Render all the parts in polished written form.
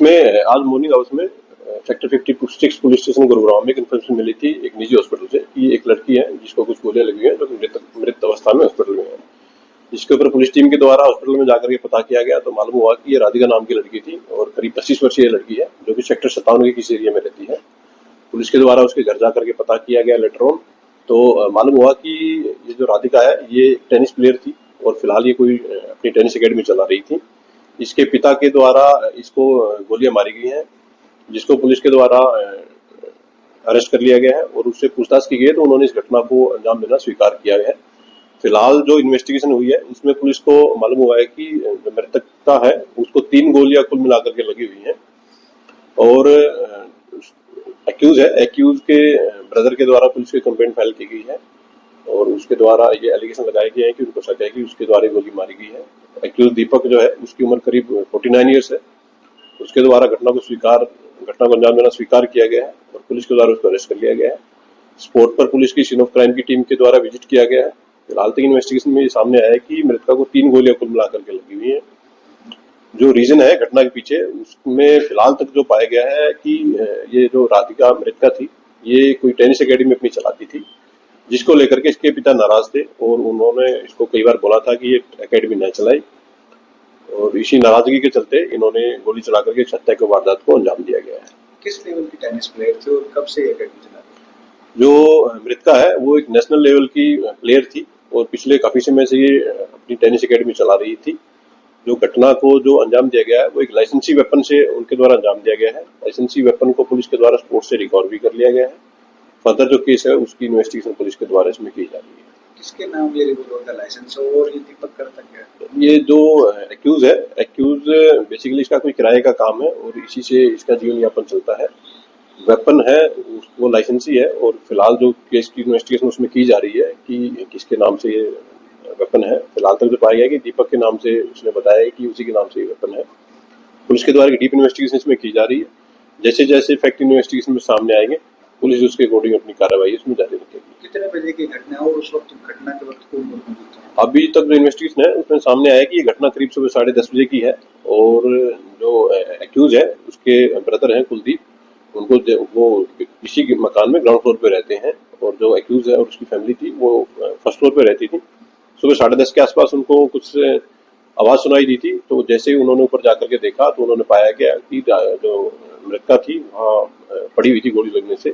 इसमें आज morning hours में सेक्टर 56 पुलिस स्टेशन गुरुग्राम में एक इन्फॉर्मेशन मिली थी एक निजी हॉस्पिटल से कि एक लड़की है जिसको कुछ गोलियां लगी हैं जो मृत अवस्था में हॉस्पिटल में है। जिसके ऊपर पुलिस टीम के द्वारा हॉस्पिटल में जाकर के पता किया गया तो मालूम हुआ कि ये राधिका नाम की लड़की थी और करीब 25 वर्षीय लड़की है जो कि सेक्टर 57 के किसी एरिया में रहती है। पुलिस के द्वारा उसके घर जाकर के पता किया गया लेटर ऑन, तो मालूम हुआ कि ये जो राधिका है ये टेनिस प्लेयर थी और फिलहाल ये कोई अपनी टेनिस एकेडमी चला रही थी। इसके पिता के द्वारा इसको गोलियां मारी गई हैं, जिसको पुलिस के द्वारा अरेस्ट कर लिया गया है और उससे पूछताछ की गई है तो उन्होंने इस घटना को अंजाम देना स्वीकार किया है। फिलहाल जो इन्वेस्टिगेशन हुई है इसमें पुलिस को मालूम हुआ है कि जो मृतकता है उसको 3 गोलियां कुल मिलाकर के लगी हुई हैं और एक्यूज के ब्रदर के द्वारा पुलिस की कंप्लेंट फाइल की गई है और उसके द्वारा ये एलिगेशन लगाए गए हैं कि उनको शक है कि उसके द्वारा गोली मारी गई है। एक्यूज दीपक जो है उसकी उम्र करीब 49 ईयर्स है। उसके द्वारा घटना को अंजाम देना स्वीकार किया गया है और पुलिस के द्वारा उसको अरेस्ट कर लिया गया है। स्पॉट पर पुलिस की सीन ऑफ क्राइम की टीम के द्वारा विजिट किया गया है। फिलहाल तक इन्वेस्टिगेशन में ये सामने आया है कि मृतका को 3 गोलियां कुल मिलाकर के लगी हुई है। जो रीजन है घटना के पीछे उसमें फिलहाल तक जो पाया गया है कि ये जो राधिका मृतका थी ये कोई टेनिस एकेडमी अपनी चलाती थी, जिसको लेकर के इसके पिता नाराज थे और उन्होंने इसको कई बार बोला था कि ये एकेडमी न चलाए और इसी नाराजगी के चलते इन्होंने गोली चला करके हत्या की वारदात को अंजाम दिया गया है। किस लेवल की टेनिस प्लेयर थे और कब से एकेडमी चला रही थी? जो मृतका है वो एक नेशनल लेवल की प्लेयर थी और पिछले काफी समय से ये अपनी टेनिस एकेडमी चला रही थी। जो घटना को जो अंजाम दिया गया है वो एक लाइसेंसी वेपन से उनके द्वारा अंजाम दिया गया है। लाइसेंसी वेपन को पुलिस के द्वारा स्पोर्ट से रिकवर भी कर लिया गया है। फर्दर जो केस है उसकी इन्वेस्टिगेशन पुलिस के द्वारा इसमें की जा रही है। किसके नाम ये रिवॉल्वर का लाइसेंस और ये दीपक करता क्या है? ये जो एक्यूज बेसिकली इसका कोई किराए का काम है और इसी से इसका जीवन यापन चलता है। वेपन है वो लाइसेंसी है और फिलहाल जो केस की इन्वेस्टिगेशन उसमें की जा रही है कि किसके नाम से ये वेपन है। फिलहाल तक जो पाया गया कि दीपक के नाम से उसने बताया है कि उसी के नाम से ये वेपन है। पुलिस के द्वारा डीप इन्वेस्टिगेशन इसमें की जा रही है। जैसे जैसे फैक्ट इन्वेस्टिगेशन में सामने आएंगे पुलिस उसके अकॉर्डिंग अपनी कार्रवाई इसमें जारी रखेगी। कितने बजे की घटना है और उस वक्त घटना के वक्त कौन मौजूद था? अभी तक जो इन्वेस्टिगेशन है उसमें सामने आया कि ये घटना करीब सुबह 10:30 बजे की है और जो एक्यूज है उसके ब्रदर हैं कुलदीप, उनको वो इसी मकान में ग्राउंड फ्लोर पे रहते हैं और जो एक्यूज है और उसकी फैमिली थी वो फर्स्ट फ्लोर पे रहती थी। सुबह 10:30 के आसपास उनको कुछ आवाज सुनाई दी थी, तो जैसे ही उन्होंने ऊपर जाकर के देखा तो उन्होंने पाया गया कि जो मृतका थी वहाँ पड़ी हुई थी गोली लगने से।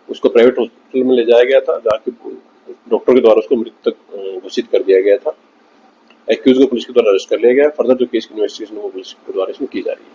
उसको प्राइवेट हॉस्पिटल में ले जाया गया था जहाँ के डॉक्टर के द्वारा उसको मृतक घोषित कर दिया गया था। एक्यूज को पुलिस के द्वारा अरेस्ट कर लिया गया। फर्दर जो केस की इन्वेस्टिगेशन वो पुलिस के द्वारा इसमें की जा रही है।